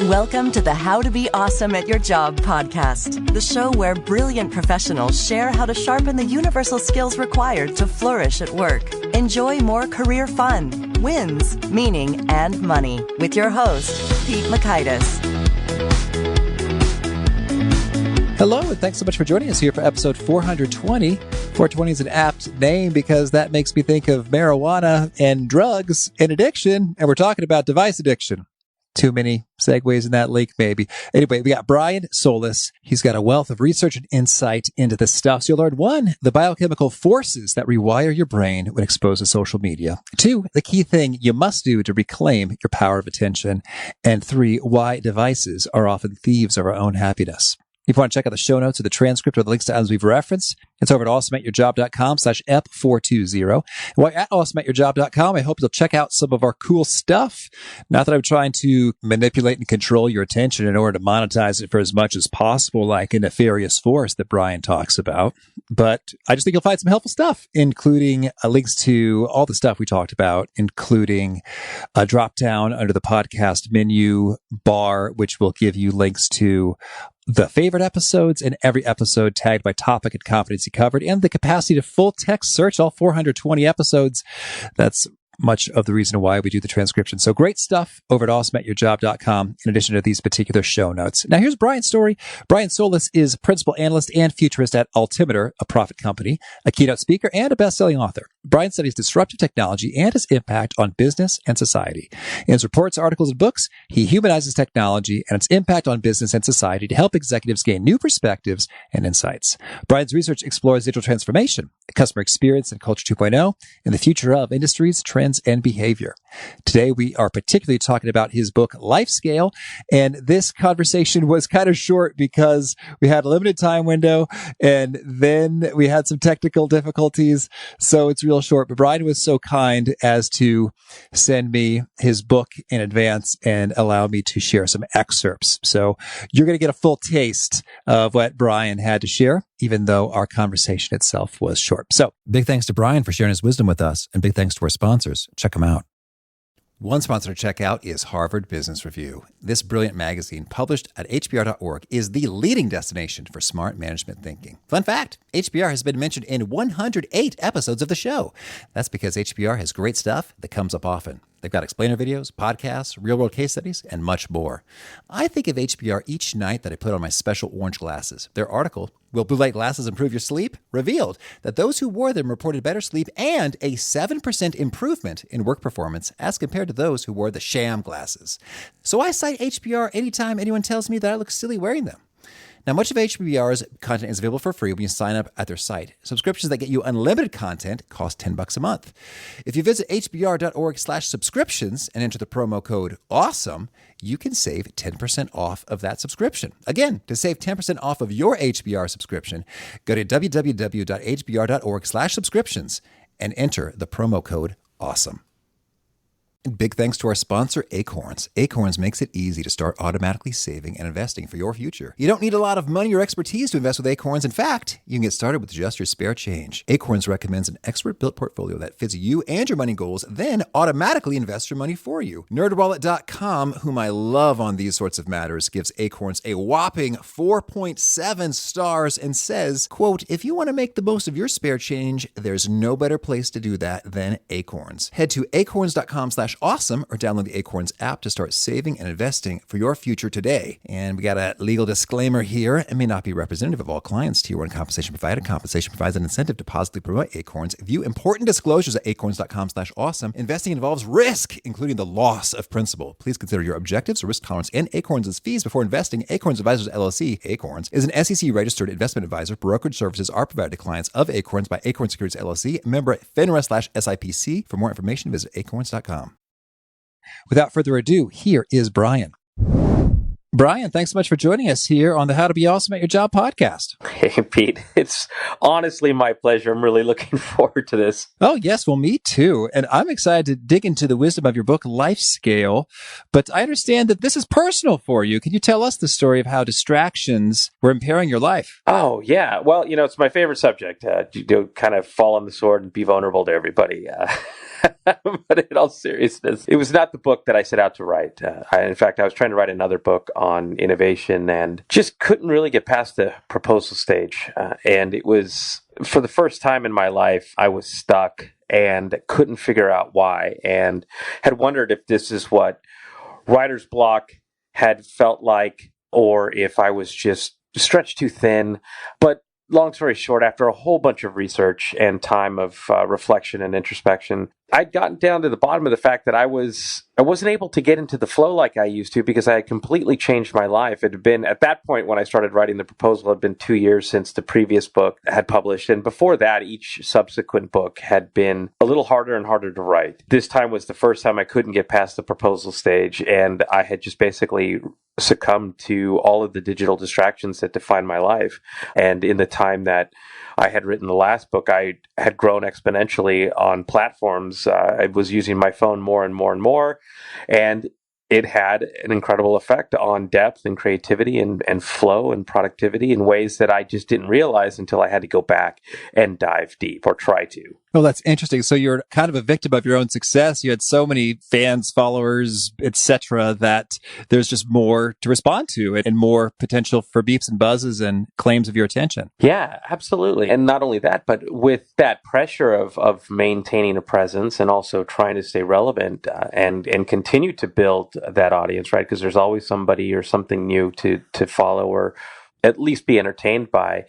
Welcome to the How to Be Awesome at Your Job podcast, the show where brilliant professionals share how to sharpen the universal skills required to flourish at work. Enjoy more career fun, wins, meaning, and money with your host, Pete Makaitis. Hello, and thanks so much for joining us here for episode 420. 420 is an apt name because that makes me think of marijuana and drugs and addiction, and we're talking about device addiction. Too many segues in that link, maybe. Anyway, we got Brian Solis. He's got a wealth of research and insight into this stuff. So you'll learn 1, the biochemical forces that rewire your brain when exposed to social media. 2, the key thing you must do to reclaim your power of attention. And 3, why devices are often thieves of our own happiness. If you want to check out the show notes or the transcript or the links to items we've referenced, it's over at awesomeatyourjob.com/ep420. While you're at awesomeatyourjob.com, I hope you'll check out some of our cool stuff. Not that I'm trying to manipulate and control your attention in order to monetize it for as much as possible, like a nefarious force that Brian talks about. But I just think you'll find some helpful stuff, including links to all the stuff we talked about, including a drop down under the podcast menu bar, which will give you links to the favorite episodes and every episode tagged by topic and competency covered, and the capacity to full text search all 420 episodes. That's much of the reason why we do the transcription. So great stuff over at awesomeatyourjob.com in addition to these particular show notes. Now here's Brian's story. Brian Solis is principal analyst and futurist at Altimeter, a profit company, a keynote speaker, and a best-selling author. Brian studies disruptive technology and its impact on business and society. In his reports, articles, and books, he humanizes technology and its impact on business and society to help executives gain new perspectives and insights. Brian's research explores digital transformation, customer experience and culture 2.0, and the future of industries, trends, and behavior. Today, we are particularly talking about his book, Life Scale, and this conversation was kind of short because we had a limited time window, and then we had some technical difficulties, so it's real short. But Brian was so kind as to send me his book in advance and allow me to share some excerpts. So you're going to get a full taste of what Brian had to share, even though our conversation itself was short. So big thanks to Brian for sharing his wisdom with us, and big thanks to our sponsors. Check them out. One sponsor to check out is Harvard Business Review. This brilliant magazine, published at hbr.org, is the leading destination for smart management thinking. Fun fact, HBR has been mentioned in 108 episodes of the show. That's because HBR has great stuff that comes up often. They've got explainer videos, podcasts, real-world case studies, and much more. I think of HBR each night that I put on my special orange glasses. Their article, Will Blue Light Glasses Improve Your Sleep?, revealed that those who wore them reported better sleep and a 7% improvement in work performance as compared to those who wore the sham glasses. So I cite HBR anytime anyone tells me that I look silly wearing them. Now, much of HBR's content is available for free when you sign up at their site. Subscriptions that get you unlimited content cost $10 a month. If you visit hbr.org/subscriptions and enter the promo code AWESOME, you can save 10% off of that subscription. Again, to save 10% off of your HBR subscription, go to www.hbr.org/subscriptions and enter the promo code AWESOME. And big thanks to our sponsor, Acorns. Acorns makes it easy to start automatically saving and investing for your future. You don't need a lot of money or expertise to invest with Acorns. In fact, you can get started with just your spare change. Acorns recommends an expert-built portfolio that fits you and your money goals, then automatically invests your money for you. NerdWallet.com, whom I love on these sorts of matters, gives Acorns a whopping 4.7 stars and says, quote, if you want to make the most of your spare change, there's no better place to do that than Acorns. Head to acorns.com/awesome or download the Acorns app to start saving and investing for your future today. And we got a legal disclaimer here. It may not be representative of all clients. Tier 1 compensation provided. Compensation provides an incentive to positively promote Acorns. View important disclosures at acorns.com/awesome. Investing involves risk, including the loss of principal. Please consider your objectives, risk tolerance, and Acorns' fees before investing. Acorns Advisors LLC, Acorns, is an SEC-registered investment advisor. Brokerage services are provided to clients of Acorns by Acorns Securities LLC, member FINRA/SIPC. For more information, visit acorns.com. Without further ado, here is Brian. Brian, thanks so much for joining us here on the How to Be Awesome at Your Job podcast. Hey, Pete. It's honestly my pleasure. I'm really looking forward to this. Oh, yes. Well, me too. And I'm excited to dig into the wisdom of your book, Life Scale. But I understand that this is personal for you. Can you tell us the story of how distractions were impairing your life? Oh, yeah. Well, it's my favorite subject. To kind of fall on the sword and be vulnerable to everybody. But in all seriousness, it was not the book that I set out to write. In fact, I was trying to write another book on innovation and just couldn't really get past the proposal stage. And it was, for the first time in my life, I was stuck and couldn't figure out why, and had wondered if this is what writer's block had felt like, or if I was just stretched too thin. But long story short, after a whole bunch of research and time of reflection and introspection, I'd gotten down to the bottom of the fact that I wasn't able to get into the flow like I used to, because I had completely changed my life. It had been, at that point when I started writing the proposal, it had been 2 years since the previous book had published. And before that, each subsequent book had been a little harder and harder to write. This time was the first time I couldn't get past the proposal stage, and I had just basically succumbed to all of the digital distractions that define my life. And in the time that I had written the last book, I had grown exponentially on platforms. I was using my phone more and more and more, and it had an incredible effect on depth and creativity and flow and productivity in ways that I just didn't realize until I had to go back and dive deep, or try to. Well, that's interesting. So you're kind of a victim of your own success. You had so many fans, followers, etc., that there's just more to respond to and more potential for beeps and buzzes and claims of your attention. Yeah, absolutely. And not only that, but with that pressure of maintaining a presence and also trying to stay relevant and continue to build that audience, right? Because there's always somebody or something new to follow, or at least be entertained by.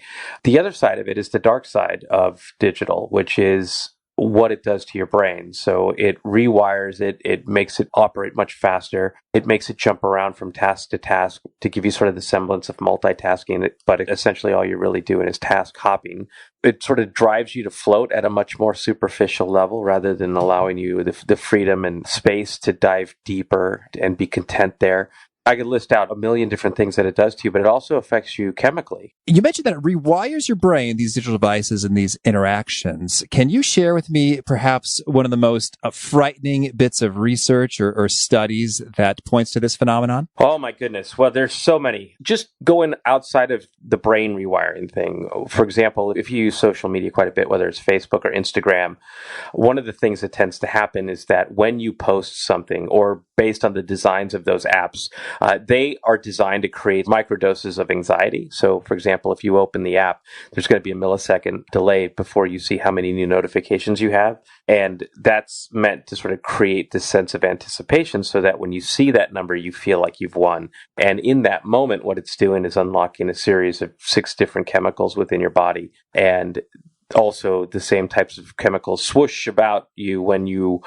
The other side of it is the dark side of digital, which is what it does to your brain. So it rewires it. It makes it operate much faster. It makes it jump around from task to task to give you sort of the semblance of multitasking, but essentially all you're really doing is task hopping. It sort of drives you to float at a much more superficial level rather than allowing you the freedom and space to dive deeper and be content there. I could list out a million different things that it does to you, but it also affects you chemically. You mentioned that it rewires your brain, these digital devices and these interactions. Can you share with me perhaps one of the most frightening bits of research or studies that points to this phenomenon? Oh my goodness. Well, there's so many. Just going outside of the brain rewiring thing. For example, if you use social media quite a bit, whether it's Facebook or Instagram, one of the things that tends to happen is that when you post something, or based on the designs of those apps, they are designed to create microdoses of anxiety. So, for example, if you open the app, there's going to be a millisecond delay before you see how many new notifications you have. And that's meant to sort of create this sense of anticipation so that when you see that number, you feel like you've won. And in that moment, what it's doing is unlocking a series of 6 different chemicals within your body. And also the same types of chemicals swoosh about you when you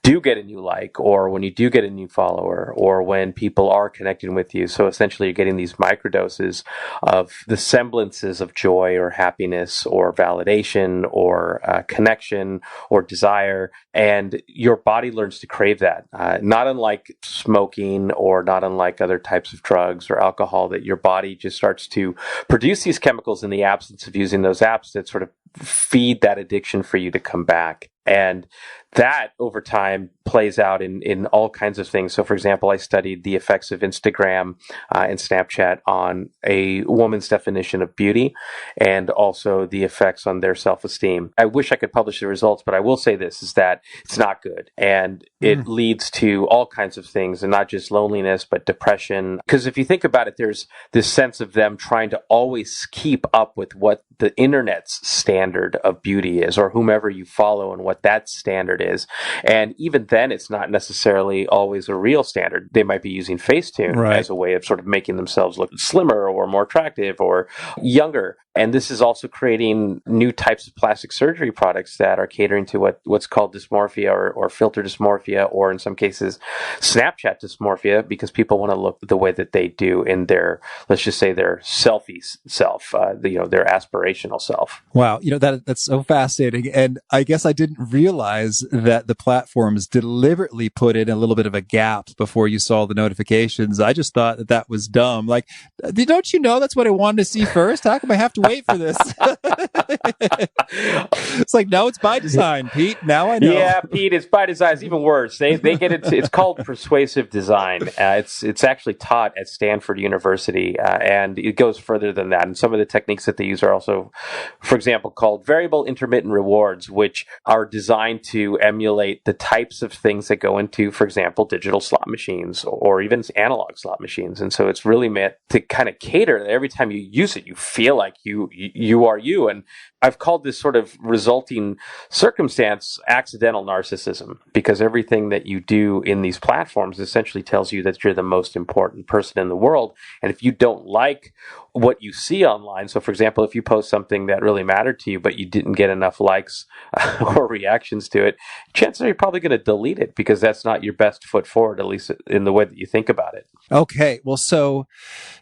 do get a new like, or when you do get a new follower, or when people are connecting with you. So essentially you're getting these microdoses of the semblances of joy or happiness or validation or connection or desire. And your body learns to crave that. Not unlike smoking or not unlike other types of drugs or alcohol, that your body just starts to produce these chemicals in the absence of using those apps that sort of feed that addiction for you to come back. And that over time plays out in all kinds of things. So, for example, I studied the effects of Instagram and Snapchat on a woman's definition of beauty, and also the effects on their self-esteem. I wish I could publish the results, but I will say this, is that it's not good. And it leads to all kinds of things, and not just loneliness, but depression. Because if you think about it, there's this sense of them trying to always keep up with what the internet's standard of beauty is, or whomever you follow and what that standard is. And even then, it's not necessarily always a real standard. They might be using Facetune as a way of sort of making themselves look slimmer or more attractive or younger. And this is also creating new types of plastic surgery products that are catering to what's called dysmorphia or filter dysmorphia, or in some cases, Snapchat dysmorphia, because people want to look the way that they do in their, let's just say, their selfie self, their aspirational self. Wow. That's so fascinating. And I guess I didn't realize that the platforms deliberately put in a little bit of a gap before you saw the notifications. I just thought that was dumb. Like, don't you know that's what I wanted to see first? How come I have to wait for this? It's like, no, it's by design, Pete. Now I know. Yeah, Pete, it's by design. It's even worse. They get it. It's called persuasive design. It's actually taught at Stanford University, and it goes further than that. And some of the techniques that they use are also, for example, called variable intermittent rewards, which are designed to emulate the types of things that go into, for example, digital slot machines or even analog slot machines. And so it's really meant to kind of cater that every time you use it, you feel like you are you. And I've called this sort of resulting circumstance accidental narcissism, because everything that you do in these platforms essentially tells you that you're the most important person in the world. And if you don't like what you see online, so for example, if you post something that really mattered to you, but you didn't get enough likes or reactions to it, chances are you're probably going to delete it because that's not your best foot forward, at least in the way that you think about it. Okay. Well, so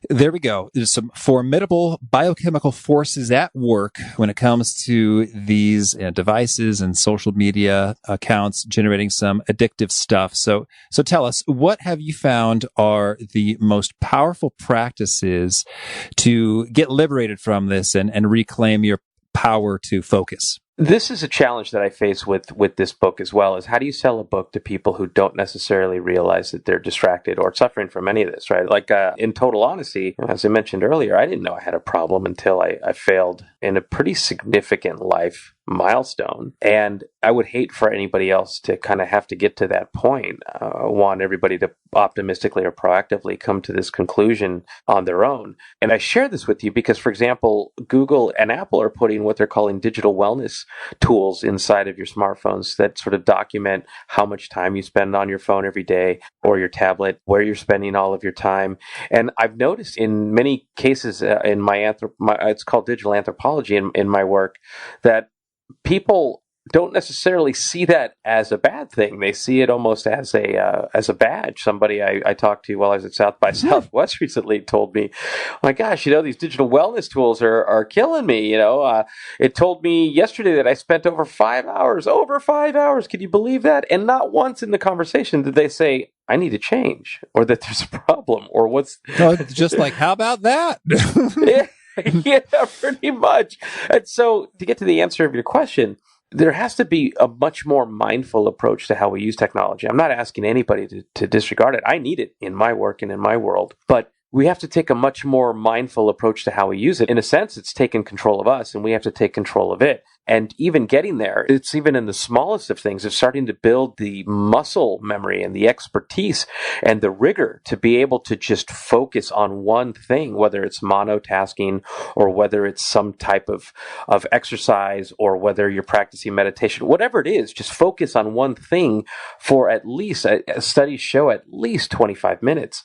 there we go. There's some formidable biochemical forces at work when it comes to these devices and social media accounts generating some addictive stuff. So tell us, what have you found are the most powerful practices to get liberated from this and reclaim your power to focus? This is a challenge that I face with this book as well, is how do you sell a book to people who don't necessarily realize that they're distracted or suffering from any of this, right? Like in total honesty, as I mentioned earlier, I didn't know I had a problem until I failed in a pretty significant life milestone. And I would hate for anybody else to kind of have to get to that point. I want everybody to optimistically or proactively come to this conclusion on their own. And I share this with you because, for example, Google and Apple are putting what they're calling digital wellness tools inside of your smartphones that sort of document how much time you spend on your phone every day or your tablet, where you're spending all of your time. And I've noticed in many cases in my it's called digital anthropology in my work, that people don't necessarily see that as a bad thing. They see it almost as a badge. Somebody I talked to while I was at South by Southwest recently told me, "Oh my gosh, these digital wellness tools are killing me." It told me yesterday that I spent over 5 hours. Over 5 hours. Can you believe that? And not once in the conversation did they say, "I need to change," or that there's a problem, or what's just like, how about that? Yeah, pretty much. And so to get to the answer of your question, there has to be a much more mindful approach to how we use technology. I'm not asking anybody to disregard it. I need it in my work and in my world. But we have to take a much more mindful approach to how we use it. In a sense, it's taken control of us and we have to take control of it. And even getting there, it's even in the smallest of things, it's starting to build the muscle memory and the expertise and the rigor to be able to just focus on one thing, whether it's monotasking or whether it's some type of exercise or whether you're practicing meditation, whatever it is, just focus on one thing for at least, studies show at least 25 minutes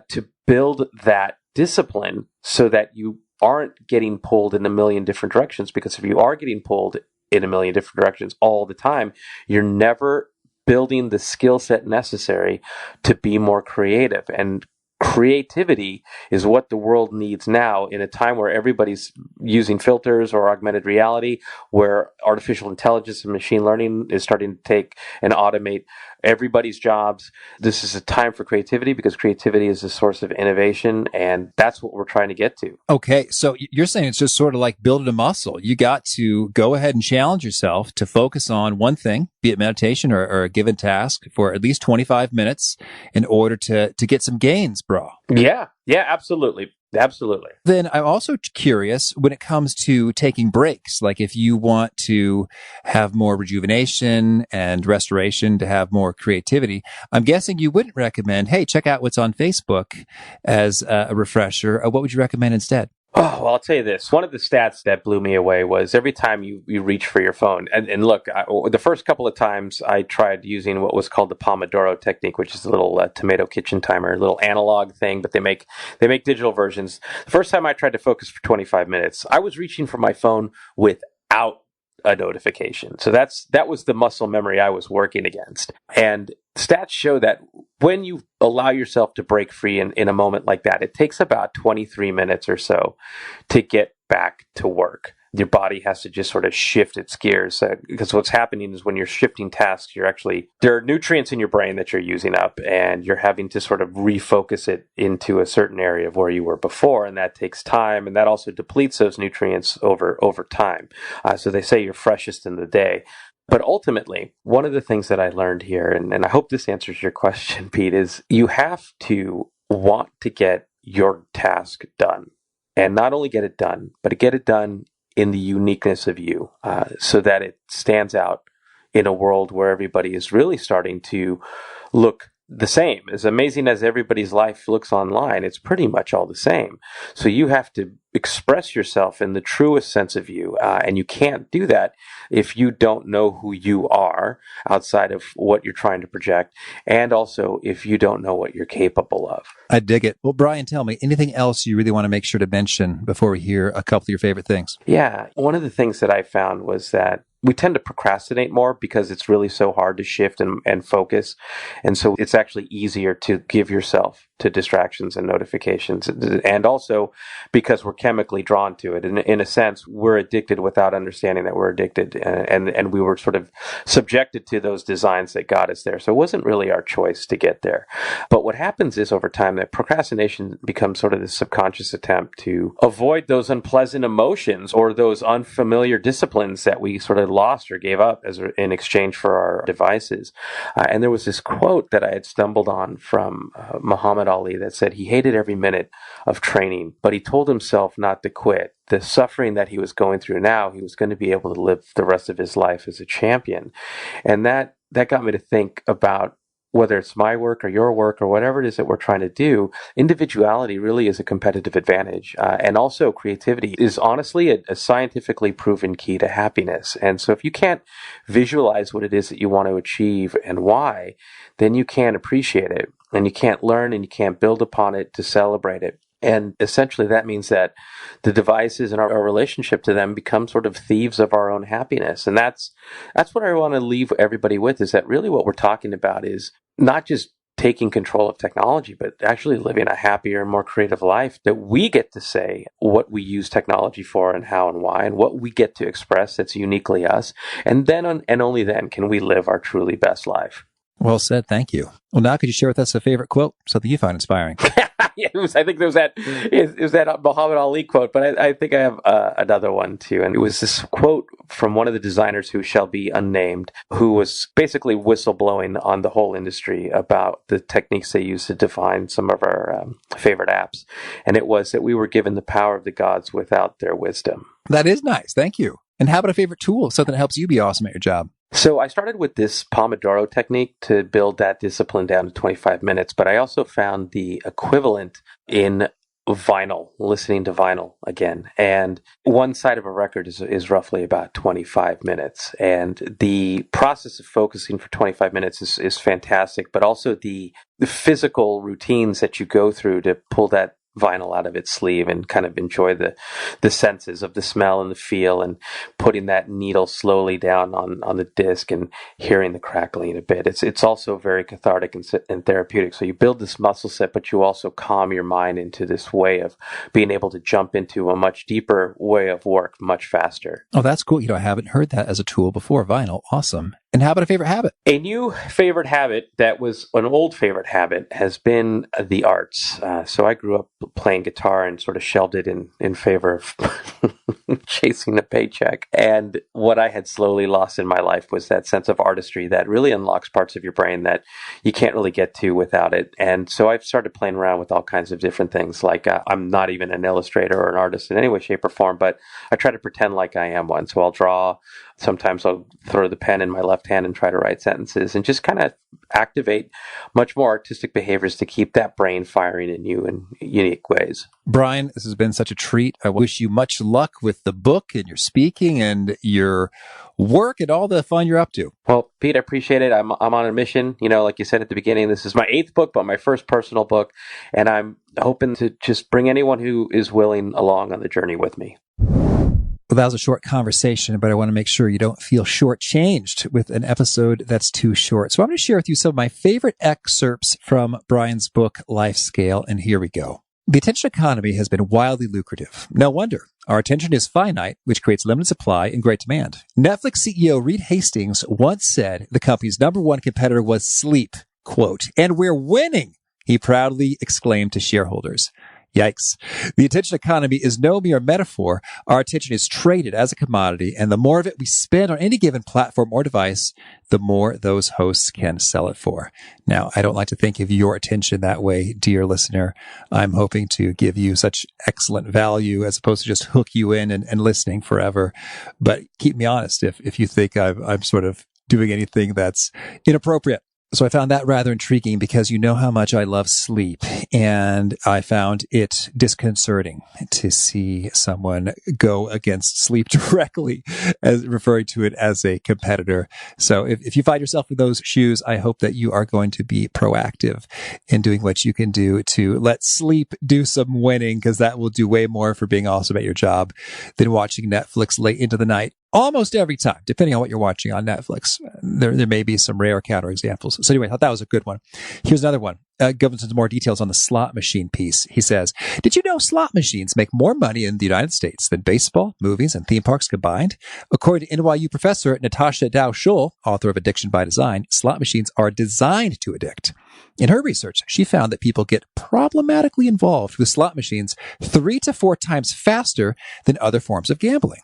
to build that discipline so that you aren't getting pulled in a million different directions. Because if you are getting pulled in a million different directions all the time, you're never building the skill set necessary to be more creative. And creativity is what the world needs now in a time where everybody's using filters or augmented reality, where artificial intelligence and machine learning is starting to take and automate everybody's jobs. This is a time for creativity because creativity is a source of innovation, and that's what we're trying to get to. Okay, so you're saying it's just sort of like building a muscle. You got to go ahead and challenge yourself to focus on one thing, be it meditation or a given task, for at least 25 minutes in order to get some gains, bro. Yeah, absolutely. Absolutely. Then I'm also curious when it comes to taking breaks, like if you want to have more rejuvenation and restoration, to have more creativity, I'm guessing you wouldn't recommend, hey, check out what's on Facebook as a refresher. What would you recommend instead? Oh, well, I'll tell you this. One of the stats that blew me away was every time you reach for your phone, and look, the first couple of times I tried using what was called the Pomodoro technique, which is a little tomato kitchen timer, a little analog thing, but they make digital versions. The first time I tried to focus for 25 minutes, I was reaching for my phone without a notification. So that was the muscle memory I was working against. And stats show that when you allow yourself to break free in a moment like that, it takes about 23 minutes or so to get back to work. Your body has to just sort of shift its gears because what's happening is when you're shifting tasks, there are nutrients in your brain that you're using up, and you're having to sort of refocus it into a certain area of where you were before, and that takes time, and that also depletes those nutrients over time. So they say you're freshest in the day. But ultimately, one of the things that I learned here, and I hope this answers your question, Pete, is you have to want to get your task done. And not only get it done, but get it done in the uniqueness of you, so that it stands out in a world where everybody is really starting to look the same. As amazing as everybody's life looks online, it's pretty much all the same. So you have to express yourself in the truest sense of you. And you can't do that if you don't know who you are outside of what you're trying to project. And also if you don't know what you're capable of. I dig it. Well, Brian, tell me, anything else you really want to make sure to mention before we hear a couple of your favorite things? Yeah. One of the things that I found was that we tend to procrastinate more because it's really so hard to shift and focus. And so it's actually easier to give yourself to distractions and notifications. And also because we're chemically drawn to it. In a sense, we're addicted without understanding that we're addicted. And we were sort of subjected to those designs that got us there. So it wasn't really our choice to get there. But what happens is over time that procrastination becomes sort of this subconscious attempt to avoid those unpleasant emotions or those unfamiliar disciplines that we sort of lost or gave up in exchange for our devices. And there was this quote that I had stumbled on from Muhammad Ali that said he hated every minute of training, but he told himself not to quit. The suffering that he was going through now, he was going to be able to live the rest of his life as a champion. And that got me to think about whether it's my work or your work or whatever it is that we're trying to do, individuality really is a competitive advantage. And also creativity is honestly a scientifically proven key to happiness. And so if you can't visualize what it is that you want to achieve and why, then you can't appreciate it and you can't learn and you can't build upon it to celebrate it. And essentially that means that the devices and our relationship to them become sort of thieves of our own happiness. And that's what I want to leave everybody with, is that really what we're talking about is not just taking control of technology, but actually living a happier, more creative life, that we get to say what we use technology for and how and why, and what we get to express that's uniquely us. And then and only then can we live our truly best life. Well said. Thank you. Well, now could you share with us a favorite quote, something you find inspiring? Yeah, I think there was that Muhammad Ali quote, but I think I have another one too. And it was this quote from one of the designers who shall be unnamed, who was basically whistleblowing on the whole industry about the techniques they use to define some of our favorite apps. And it was that we were given the power of the gods without their wisdom. That is nice. Thank you. And how about a favorite tool, something that helps you be awesome at your job? So I started with this Pomodoro technique to build that discipline down to 25 minutes, but I also found the equivalent in vinyl, listening to vinyl again. And one side of a record is roughly about 25 minutes. And the process of focusing for 25 minutes is fantastic, but also the physical routines that you go through to pull that vinyl out of its sleeve and kind of enjoy the senses of the smell and the feel, and putting that needle slowly down on the disc and hearing the crackling a bit. It's also very cathartic and therapeutic. So you build this muscle set, but you also calm your mind into this way of being able to jump into a much deeper way of work much faster. Oh, that's cool. I haven't heard that as a tool before. Vinyl. Awesome. And how about a favorite habit? A new favorite habit that was an old favorite habit has been the arts. So I grew up playing guitar and sort of shelved it in favor of chasing a paycheck. And what I had slowly lost in my life was that sense of artistry that really unlocks parts of your brain that you can't really get to without it. And so I've started playing around with all kinds of different things. Like I'm not even an illustrator or an artist in any way, shape, or form, but I try to pretend like I am one. So I'll draw. Sometimes I'll throw the pen in my left hand and try to write sentences and just kind of activate much more artistic behaviors to keep that brain firing in you in unique ways. Brian, this has been such a treat. I wish you much luck with the book and your speaking and your work and all the fun you're up to. Well, Pete, I appreciate it. I'm on a mission. Like you said at the beginning, this is my 8th book, but my first personal book. And I'm hoping to just bring anyone who is willing along on the journey with me. Well, that was a short conversation, but I want to make sure you don't feel shortchanged with an episode that's too short. So I'm going to share with you some of my favorite excerpts from Brian's book, Life Scale, and here we go. The attention economy has been wildly lucrative. No wonder. Our attention is finite, which creates limited supply and great demand. Netflix CEO Reed Hastings once said the company's number one competitor was sleep, quote, "And we're winning," he proudly exclaimed to shareholders. Yikes. The attention economy is no mere metaphor. Our attention is traded as a commodity, and the more of it we spend on any given platform or device, the more those hosts can sell it for. Now, I don't like to think of your attention that way, dear listener. I'm hoping to give you such excellent value as opposed to just hook you in and listening forever. But keep me honest if you think I'm sort of doing anything that's inappropriate. So I found that rather intriguing because you know how much I love sleep, and I found it disconcerting to see someone go against sleep directly, as referring to it as a competitor. So if you find yourself in those shoes, I hope that you are going to be proactive in doing what you can do to let sleep do some winning, because that will do way more for being awesome at your job than watching Netflix late into the night. Almost every time, depending on what you're watching on Netflix. There may be some rare counterexamples. So anyway, I thought that was a good one. Here's another one. Gives some more details on the slot machine piece. He says, did you know slot machines make more money in the United States than baseball, movies, and theme parks combined? According to NYU professor Natasha Dow-Schul, author of Addiction by Design, slot machines are designed to addict. In her research, she found that people get problematically involved with slot machines 3 to 4 times faster than other forms of gambling.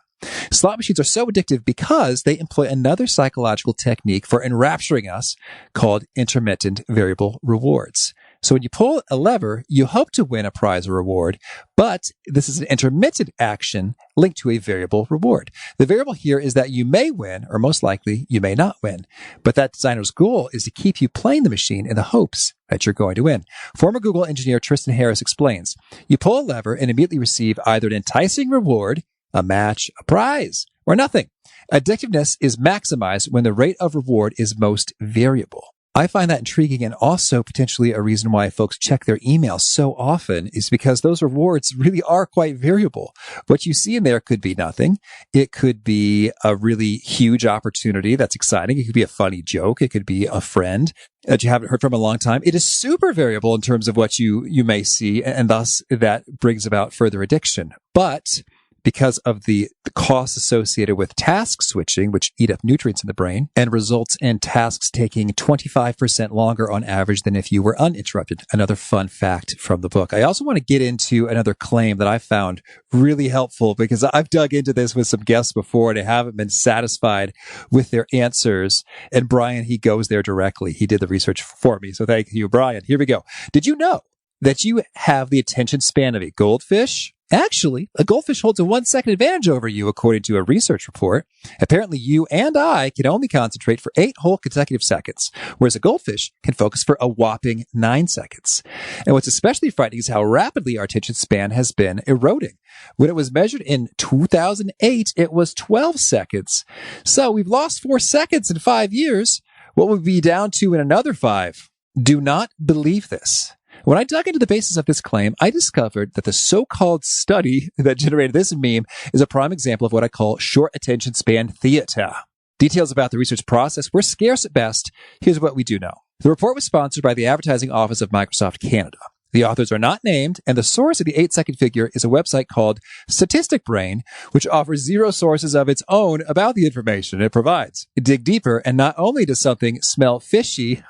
Slot machines are so addictive because they employ another psychological technique for enrapturing us called intermittent variable rewards. So when you pull a lever, you hope to win a prize or reward, but this is an intermittent action linked to a variable reward. The variable here is that you may win, or most likely you may not win. But that designer's goal is to keep you playing the machine in the hopes that you're going to win. Former Google engineer Tristan Harris explains, you pull a lever and immediately receive either an enticing reward, a match, a prize, or nothing. Addictiveness is maximized when the rate of reward is most variable. I find that intriguing, and also potentially a reason why folks check their emails so often is because those rewards really are quite variable. What you see in there could be nothing. It could be a really huge opportunity that's exciting. It could be a funny joke. It could be a friend that you haven't heard from in a long time. It is super variable in terms of what you may see, and thus that brings about further addiction. But because of the costs associated with task switching, which eat up nutrients in the brain and results in tasks taking 25% longer on average than if you were uninterrupted. Another fun fact from the book. I also want to get into another claim that I found really helpful, because I've dug into this with some guests before and I haven't been satisfied with their answers. And Brian, he goes there directly. He did the research for me. So thank you, Brian. Here we go. Did you know that you have the attention span of a goldfish? Actually, a goldfish holds a 1-second advantage over you, according to a research report. Apparently, you and I can only concentrate for 8 whole consecutive seconds, whereas a goldfish can focus for a whopping 9 seconds. And what's especially frightening is how rapidly our attention span has been eroding. When it was measured in 2008, it was 12 seconds. So we've lost 4 seconds in 5 years. What would we be down to in another 5? Do not believe this. When I dug into the basis of this claim, I discovered that the so-called study that generated this meme is a prime example of what I call short attention span theater. Details about the research process were scarce at best. Here's what we do know. The report was sponsored by the Advertising Office of Microsoft Canada. The authors are not named, and the source of the 8-second figure is a website called Statistic Brain, which offers 0 sources of its own about the information it provides. Dig deeper, and not only does something smell fishy,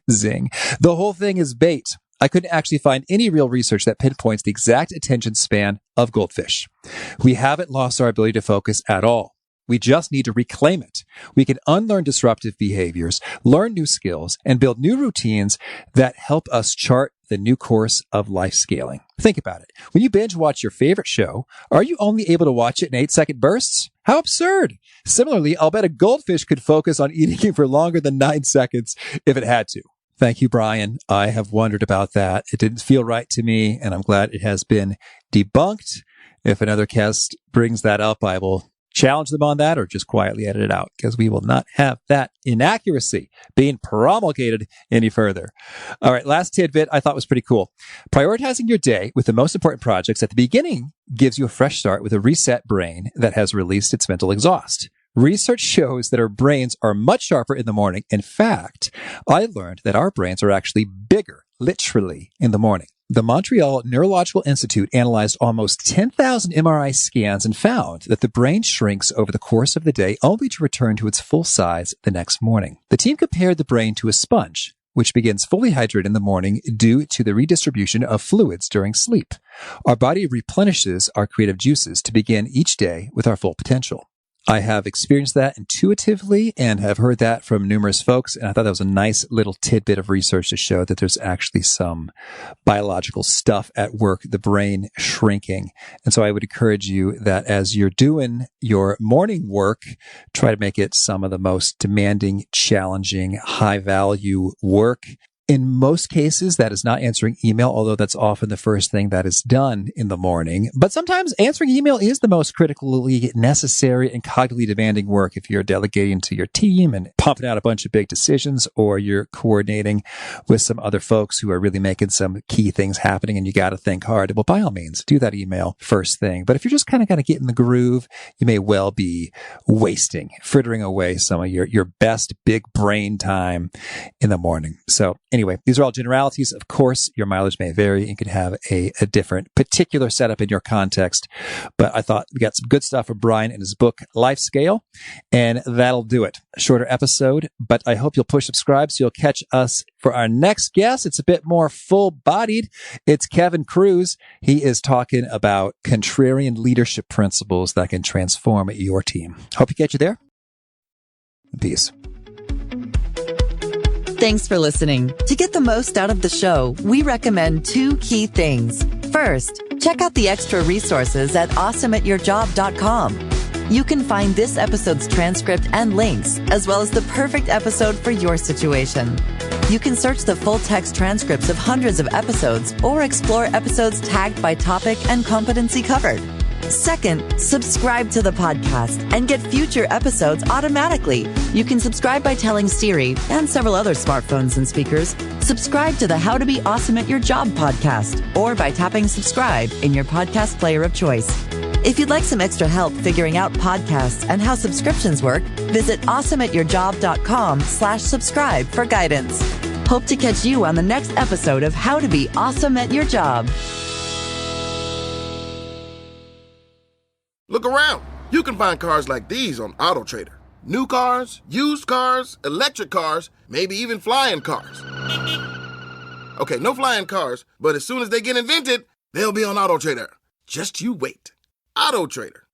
zing, the whole thing is bait. I couldn't actually find any real research that pinpoints the exact attention span of goldfish. We haven't lost our ability to focus at all. We just need to reclaim it. We can unlearn disruptive behaviors, learn new skills, and build new routines that help us chart the new course of life scaling. Think about it. When you binge watch your favorite show, are you only able to watch it in 8-second bursts? How absurd! Similarly, I'll bet a goldfish could focus on eating for longer than 9 seconds if it had to. Thank you, Brian. I have wondered about that. It didn't feel right to me, and I'm glad it has been debunked. If another guest brings that up, I will challenge them on that or just quietly edit it out, because we will not have that inaccuracy being promulgated any further. All right, last tidbit I thought was pretty cool. Prioritizing your day with the most important projects at the beginning gives you a fresh start with a reset brain that has released its mental exhaust. Research shows that our brains are much sharper in the morning. In fact, I learned that our brains are actually bigger, literally, in the morning. The Montreal Neurological Institute analyzed almost 10,000 MRI scans and found that the brain shrinks over the course of the day only to return to its full size the next morning. The team compared the brain to a sponge, which begins fully hydrated in the morning due to the redistribution of fluids during sleep. Our body replenishes our creative juices to begin each day with our full potential. I have experienced that intuitively and have heard that from numerous folks. And I thought that was a nice little tidbit of research to show that there's actually some biological stuff at work, the brain shrinking. And so I would encourage you that as you're doing your morning work, try to make it some of the most demanding, challenging, high value work. In most cases, that is not answering email, although that's often the first thing that is done in the morning. But sometimes answering email is the most critically necessary and cognitively demanding work if you're delegating to your team and pumping out a bunch of big decisions, or you're coordinating with some other folks who are really making some key things happening and you got to think hard. Well, by all means, do that email first thing. But if you're just kind of get in the groove, you may well be frittering away some of your best big brain time in the morning. So anyway, these are all generalities. Of course, your mileage may vary and could have a different particular setup in your context. But I thought we got some good stuff from Brian in his book, Life Scale, and that'll do it. A shorter episode, but I hope you'll push subscribe so you'll catch us for our next guest. It's a bit more full-bodied. It's Kevin Cruz. He is talking about contrarian leadership principles that can transform your team. Hope you catch you there. Peace. Thanks for listening. To get the most out of the show, we recommend 2 key things. First, check out the extra resources at awesomeatyourjob.com. You can find this episode's transcript and links, as well as the perfect episode for your situation. You can search the full text transcripts of hundreds of episodes or explore episodes tagged by topic and competency covered. Second, subscribe to the podcast and get future episodes automatically. You can subscribe by telling Siri and several other smartphones and speakers, subscribe to the How to Be Awesome at Your Job podcast, or by tapping subscribe in your podcast player of choice. If you'd like some extra help figuring out podcasts and how subscriptions work, visit awesomeatyourjob.com/subscribe for guidance. Hope to catch you on the next episode of How to Be Awesome at Your Job. Look around. You can find cars like these on AutoTrader. New cars, used cars, electric cars, maybe even flying cars. Okay, no flying cars, but as soon as they get invented, they'll be on AutoTrader. Just you wait. AutoTrader.